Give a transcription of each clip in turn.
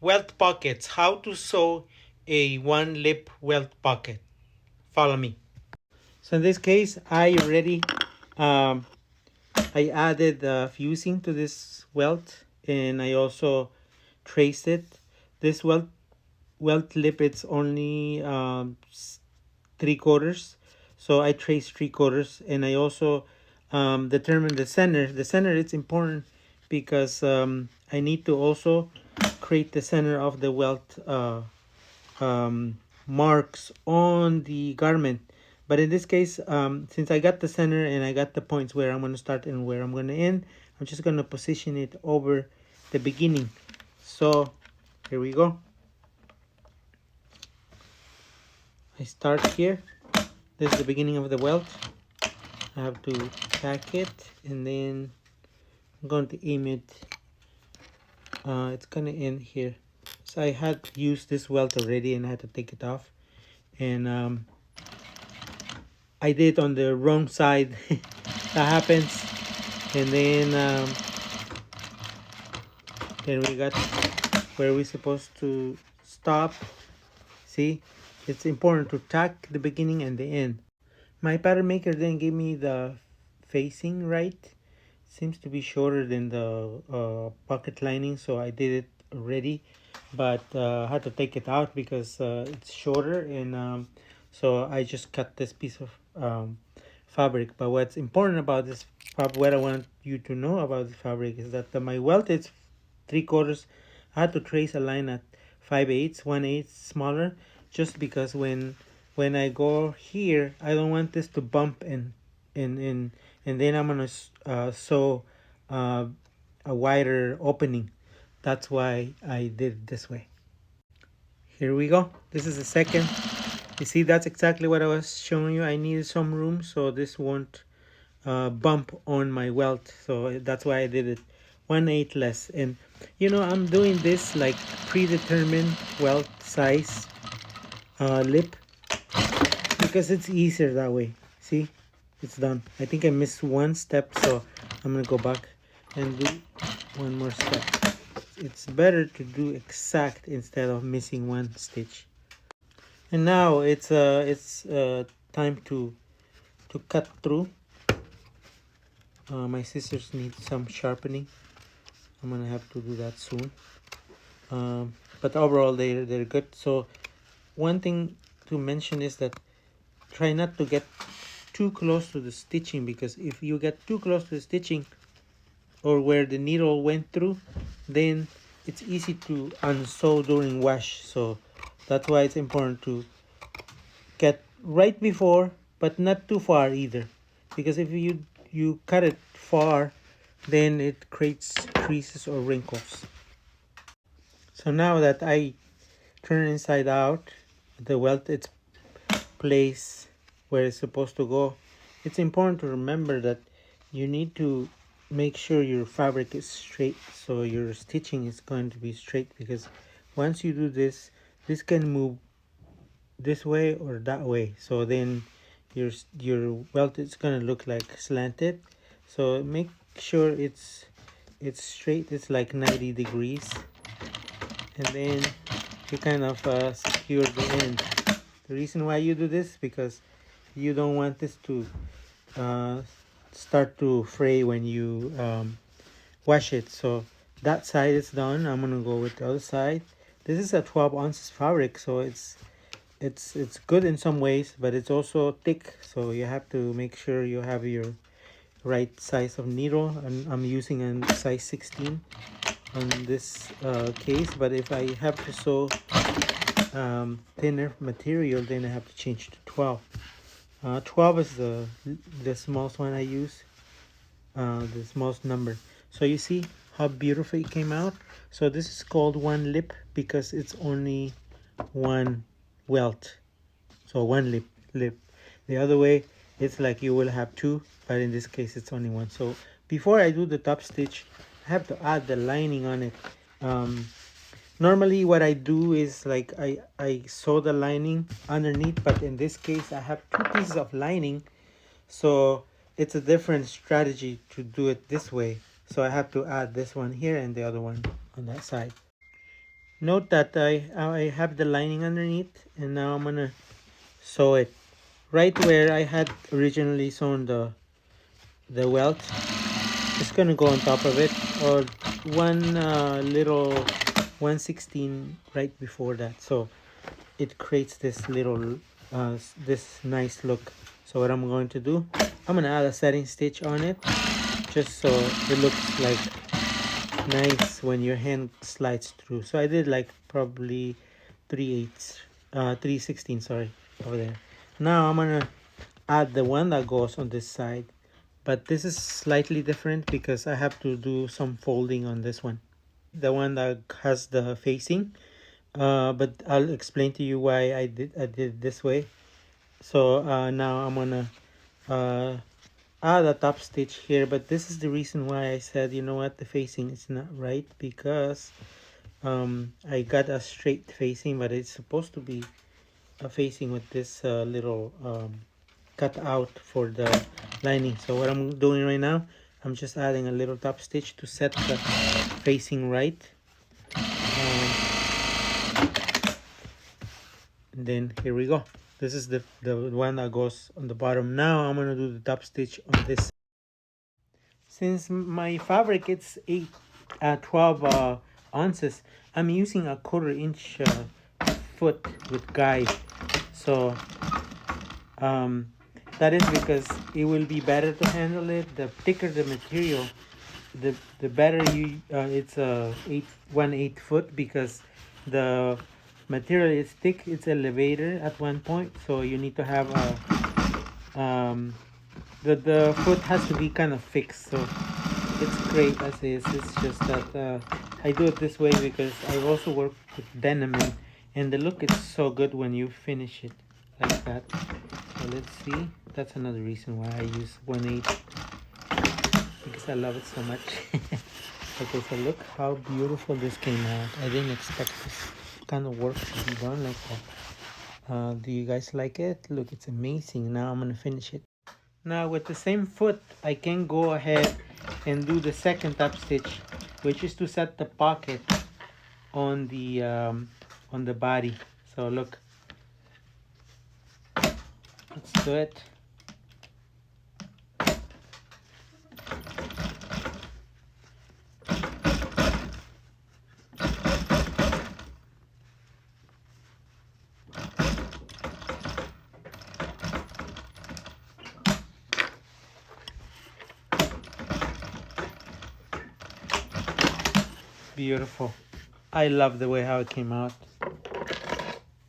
Welt pockets. How to sew a one lip welt pocket. Follow me. So in this case, um, I added fusing to this welt, and I also traced it. This welt lip, it's only 3/4, so I traced 3/4, and I also determined the center. The center it's important because I need to also create the center of the welt marks on the garment. But in this case, since I got the center and I got the points where I'm going to start and where I'm going to end, I'm just going to position it over the beginning. So here we go. I start here. This is the beginning of the welt. I have to tack it, and then I'm going to aim it. It's going to end here. So I had used this welt already and I had to take it off. And I did on the wrong side. That happens. And then we got where we're supposed to stop. See, it's important to tack the beginning and the end. My pattern maker then gave me the facing right. Seems to be shorter than the pocket lining, so I did it already, but I had to take it out because it's shorter, and so I just cut this piece of fabric. But what's important about this what I want you to know about the fabric is that my welt is 3/4. I had to trace a line at 5/8, 1/8 smaller, just because when I go here, I don't want this to bump and then I'm gonna sew a wider opening. That's why I did it this way. Here we go. This is the second. You see, that's exactly what I was showing you. I needed some room so this won't bump on my welt. So that's why I did it 1/8 less. And I'm doing this like predetermined welt size lip because it's easier that way. See, it's done. I think I missed one step, so I'm gonna go back and do one more step. It's better to do exact instead of missing one stitch. And now it's time to cut through. My scissors need some sharpening. I'm gonna have to do that soon. But overall they're good. So one thing to mention is that try not to get too close to the stitching, because if you get too close to the stitching or where the needle went through, then it's easy to unsew during wash. So that's why it's important to get right before, but not too far either, because if you cut it far, then it creates creases or wrinkles. So now that I turn inside out, the welt it's placed where it's supposed to go. It's important to remember that you need to make sure your fabric is straight, so your stitching is going to be straight, because once you do this can move this way or that way, so then your welt is going to look like slanted. So make sure it's straight. It's like 90 degrees, and then you kind of secure the end. The reason why you do this because you don't want this to start to fray when you wash it. So that side is done. I'm gonna go with the other side. This is a 12 ounces fabric, so it's good in some ways, but it's also thick, so you have to make sure you have your right size of needle. And I'm using a size 16 on this case, but if I have to sew thinner material, then I have to change to 12. 12 is the smallest one I use, the smallest number. So you see how beautiful it came out. So this is called one lip because it's only one welt. So one lip. The other way, it's like you will have two, but in this case it's only one. So before I do the top stitch, I have to add the lining on it. Normally what I do is like I sew the lining underneath, but in this case I have two pieces of lining, so it's a different strategy to do it this way. So I have to add this one here and the other one on that side. Note that I have the lining underneath, and now I'm gonna sew it right where I had originally sewn the welt. Just gonna go on top of it, or one little 1/16 right before that, so it creates this little this nice look. So what I'm going to do, I'm gonna add a setting stitch on it, just so it looks like nice when your hand slides through. So I did like probably 3/8, 3/16, sorry, over there. Now I'm gonna add the one that goes on this side, but this is slightly different because I have to do some folding on this one, the one that has the facing. But I'll explain to you why I did it this way. So now I'm gonna uh, add a top stitch here, but this is the reason why I said, you know what, the facing is not right, because I got a straight facing, but it's supposed to be a facing with this little cut out for the lining. So what I'm doing right now, I'm just adding a little top stitch to set the facing right. And then here we go. This is the one that goes on the bottom. Now I'm gonna do the top stitch on this. Since my fabric it's 12 ounces, I'm using a 1/4 inch foot with guide. So that is because it will be better to handle it. The thicker the material, the better you. It's a 1/8 foot, because the material is thick. It's elevator at one point, so you need to have a the foot has to be kind of fixed. So it's great as is. It's just that I do it this way because I also work with denim, and the look is so good when you finish it like that. So let's see. That's another reason why I use 1/8, because I love it so much. Okay, so look how beautiful this came out. I didn't expect this kind of work to be done like that. Do you guys like it? Look, it's amazing. Now I'm gonna finish it. Now with the same foot, I can go ahead and do the second top stitch, which is to set the pocket on the body. So look, let's do it. Beautiful. I love the way how it came out.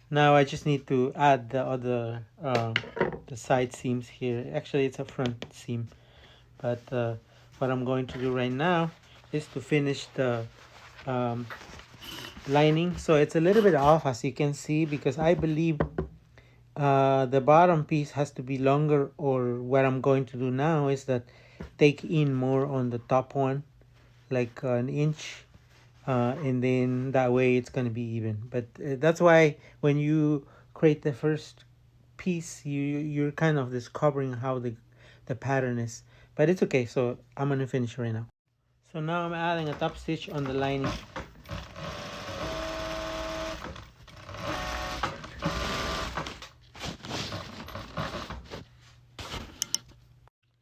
Now I just need to add the other the side seams here. Actually, it's a front seam, but what I'm going to do right now is to finish the um, lining. So it's a little bit off, as you can see, because I believe the bottom piece has to be longer, or what I'm going to do now is that take in more on the top one, like 1 inch, and then that way it's going to be even. But that's why when you create the first piece, you're kind of discovering how the pattern is. But it's okay, so I'm going to finish right now. So now I'm adding a top stitch on the lining.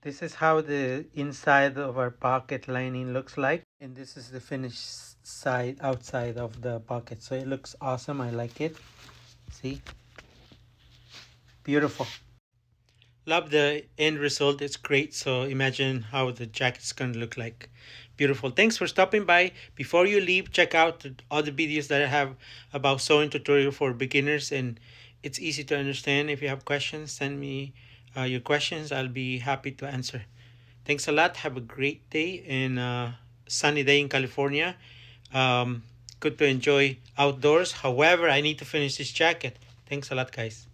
This is how the inside of our pocket lining looks like, and this is the finished side outside of the pocket. So it looks awesome. I like it. See, beautiful. Love the end result. It's great. So imagine how the jacket's gonna look like. Beautiful. Thanks for stopping by. Before you leave, check out the other videos that I have about sewing tutorial for beginners, and it's easy to understand. If you have questions, send me your questions. I'll be happy to answer. Thanks a lot. Have a great day and sunny day in California. Good to enjoy outdoors. However, I need to finish this jacket. Thanks a lot, guys.